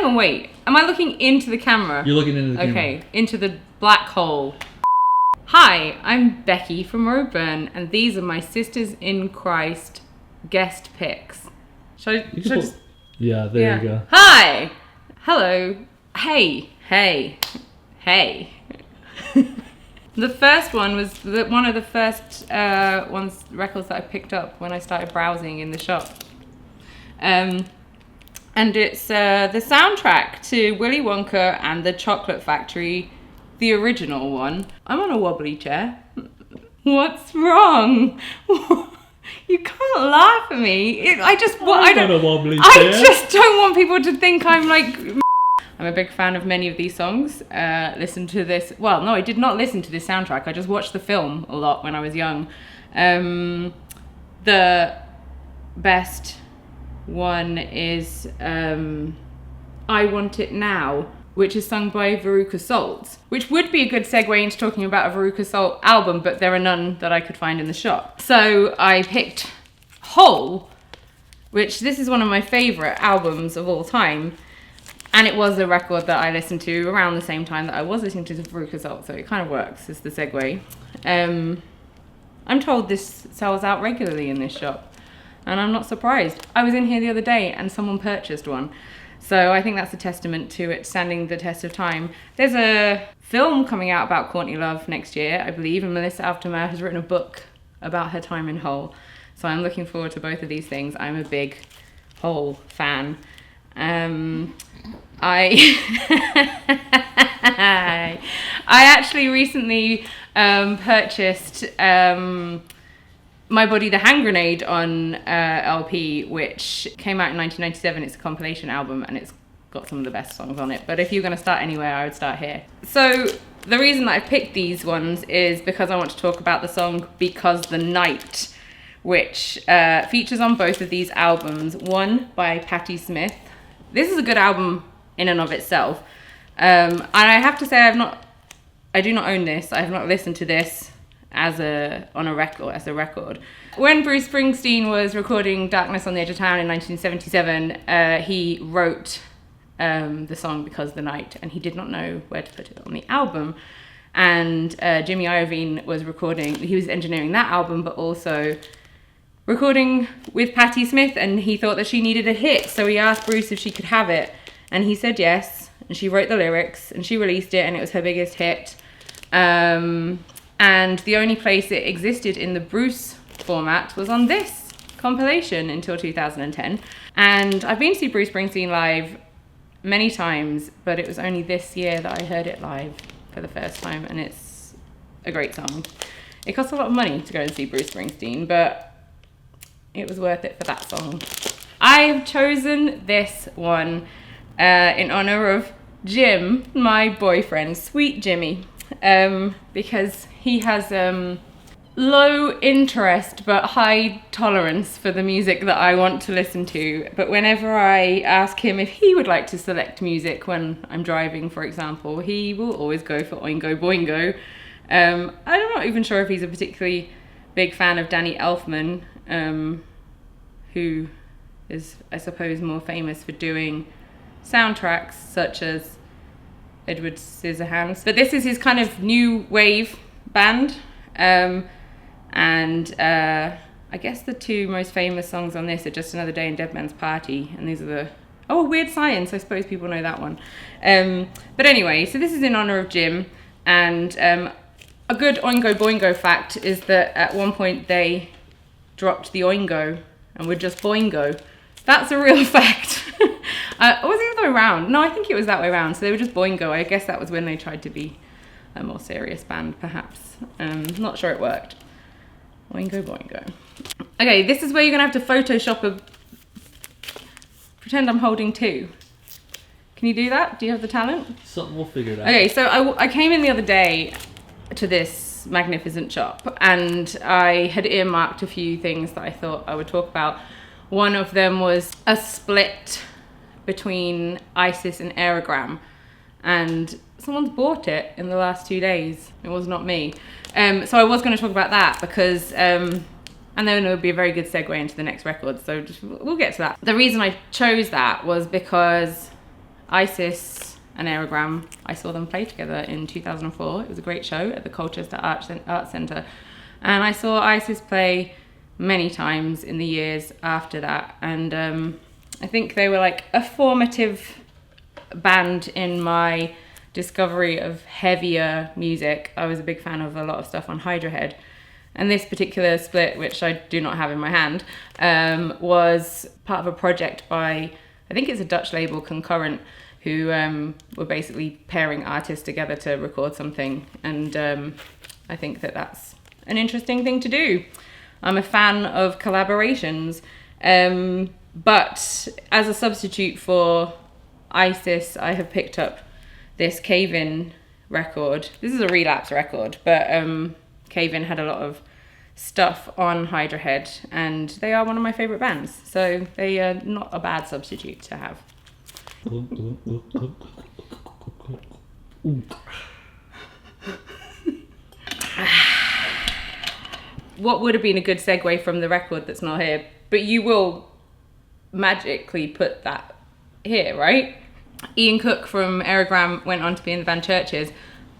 hang on, wait. Am I looking into the camera? You're looking into the camera. Okay, into the black hole. Hi, I'm Becky from Roburn, and these are my Sisters in Christ guest picks. Should I just... Yeah, there you go. Hi! Hello. Hey. The first one was one of the first records that I picked up when I started browsing in the shop. And it's the soundtrack to Willy Wonka and the Chocolate Factory, the original one. I'm on a wobbly chair. What's wrong? You can't laugh at me. I just don't want people to think I'm like... I'm a big fan of many of these songs. Listen to this. Well, no, I did not listen to this soundtrack. I just watched the film a lot when I was young. The best one is I Want It Now, which is sung by Veruca Salt, which would be a good segue into talking about a Veruca Salt album, but there are none that I could find in the shop. So I picked Hole, which this is one of my favorite albums of all time. And it was a record that I listened to around the same time that I was listening to Veruca Salt, so it kind of works as the segue. I'm told this sells out regularly in this shop, and I'm not surprised. I was in here the other day and someone purchased one. So I think that's a testament to it standing the test of time. There's a film coming out about Courtney Love next year, I believe, and Melissa Aftermer has written a book about her time in Hole. So I'm looking forward to both of these things. I'm a big Hole fan. I actually recently purchased My Body the Hand Grenade on LP, which came out in 1997. It's a compilation album and it's got some of the best songs on it. But if you're going to start anywhere, I would start here. So the reason that I picked these ones is because I want to talk about the song Because the Night, which features on both of these albums. One by Patti Smith. This is a good album in and of itself. And I have to say I do not own this. I have not listened to this as a record. When Bruce Springsteen was recording Darkness on the Edge of Town in 1977, he wrote the song Because the Night, and he did not know where to put it on the album. And Jimmy Iovine was engineering that album, but also recording with Patti Smith, and he thought that she needed a hit, so he asked Bruce if she could have it, and he said yes, and she wrote the lyrics, and she released it, and it was her biggest hit. And the only place it existed in the Bruce format was on this compilation until 2010. And I've been to see Bruce Springsteen live many times, but it was only this year that I heard it live for the first time, and it's a great song. It costs a lot of money to go and see Bruce Springsteen, but it was worth it for that song. I've chosen this one in honor of Jim, my boyfriend, sweet Jimmy, because he has low interest but high tolerance for the music that I want to listen to. But whenever I ask him if he would like to select music when I'm driving, for example, he will always go for Oingo Boingo. I'm not even sure if he's a particularly big fan of Danny Elfman, who is, I suppose, more famous for doing soundtracks such as Edward Scissorhands. But this is his kind of new wave band. I guess the two most famous songs on this are Just Another Day and Dead Man's Party. And these are the... Oh, Weird Science. I suppose people know that one. But anyway, so this is in honor of Jim. And a good Oingo Boingo fact is that at one point they dropped the Oingo and were just Boingo. That's a real fact. Or was it the other way around? No, I think it was that way around. So they were just Boingo. I guess that was when they tried to be a more serious band, perhaps. Not sure it worked. Oingo Boingo. Okay, this is where you're going to have to Photoshop pretend I'm holding two. Can you do that? Do you have the talent? Something, we'll figure it out. Okay, so I came in the other day to this magnificent shop, and I had earmarked a few things that I thought I would talk about. One of them was a split between ISIS and AEREOGRAMME, and someone's bought it in the last 2 days. It was not me. So I was going to talk about that because, and then it would be a very good segue into the next record, so we'll get to that. The reason I chose that was because Isis and AEREOGRAMME, I saw them play together in 2004. It was a great show at the Colchester Arts Centre. And I saw Isis play many times in the years after that. And I think they were like a formative band in my discovery of heavier music. I was a big fan of a lot of stuff on Hydra Head. And this particular split, which I do not have in my hand, was part of a project by, I think it's a Dutch label, Concurrent, who were basically pairing artists together to record something. And I think that that's an interesting thing to do. I'm a fan of collaborations. But as a substitute for Isis, I have picked up this Cave-In record. This is a Relapse record, but Cave-In had a lot of stuff on Hydra Head, and they are one of my favourite bands, so they are not a bad substitute to have. What would have been a good segue from the record that's not here, but you will magically put that here, right? Ian Cook from AEREOGRAMME went on to be in the band Churches.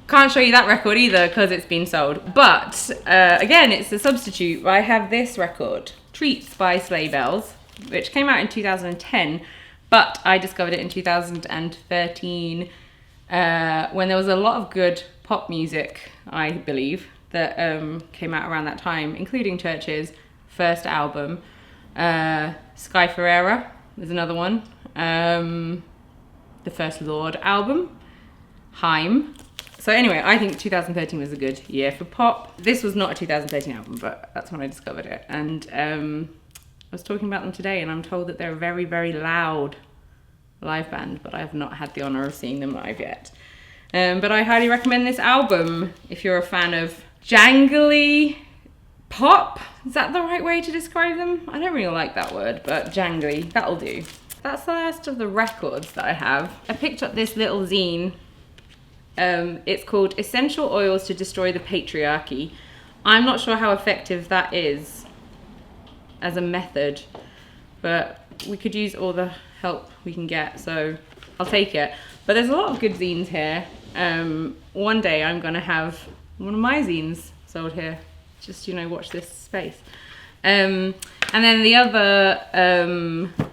Can't show you that record either because it's been sold. But again, it's a substitute. I have this record, Treats by Sleigh Bells, which came out in 2010, but I discovered it in 2013 when there was a lot of good pop music, I believe, that came out around that time, including Churches' first album. Sky Ferreira is another one. The First Lord album, Haim. So anyway, I think 2013 was a good year for pop. This was not a 2013 album, but that's when I discovered it. And I was talking about them today, and I'm told that they're a very, very loud live band, but I have not had the honour of seeing them live yet. But I highly recommend this album if you're a fan of jangly pop. Is that the right way to describe them? I don't really like that word, but jangly, that'll do. That's the last of the records that I have. I picked up this little zine. It's called Essential Oils to Destroy the Patriarchy. I'm not sure how effective that is as a method, but we could use all the help we can get, so I'll take it. But there's a lot of good zines here. One day I'm gonna have one of my zines sold here. Just, you know, watch this space. And then the other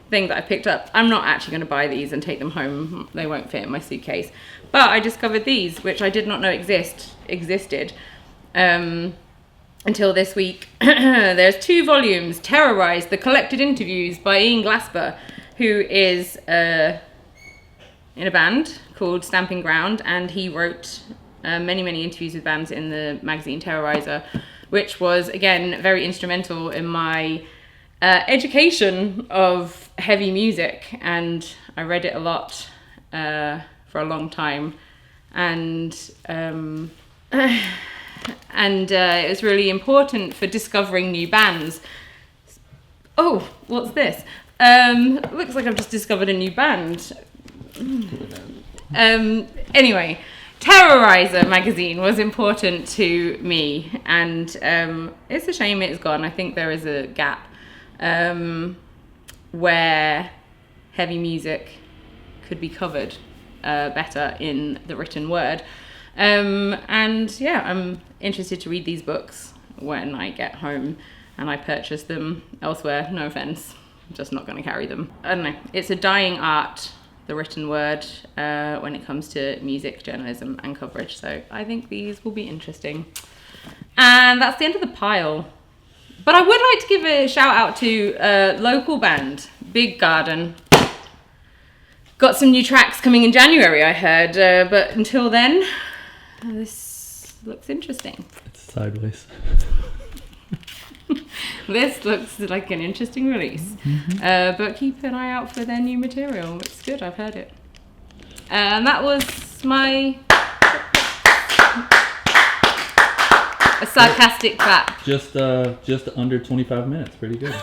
thing that I picked up, I'm not actually going to buy these and take them home. They won't fit in my suitcase. But I discovered these, which I did not know existed until this week. There's 2 volumes, Terrorized, the collected interviews by Ian GLASPER, who is in a band called Stamping Ground, and he wrote many interviews with bands in the magazine Terrorizer, which was, again, very instrumental in my education of heavy music. And I read it a lot for a long time. And it was really important for discovering new bands. Oh, what's this? Looks like I've just discovered a new band. Anyway, Terrorizer magazine was important to me, and it's a shame it's gone. I think there is a gap where heavy music could be covered better in the written word. And yeah, I'm interested to read these books when I get home and I purchase them elsewhere. No offense, I'm just not going to carry them. I don't know, it's a dying art, the written word, when it comes to music journalism and coverage. So I think these will be interesting. And that's the end of the pile. But I would like to give a shout out to a local band, Big Garden. Got some new tracks coming in January, I heard, but until then, this looks interesting. It's sideways. This looks like an interesting release. Mm-hmm. But keep an eye out for their new material. It's good, I've heard it. And that was my a sarcastic clap. Just under 25 minutes. Pretty good.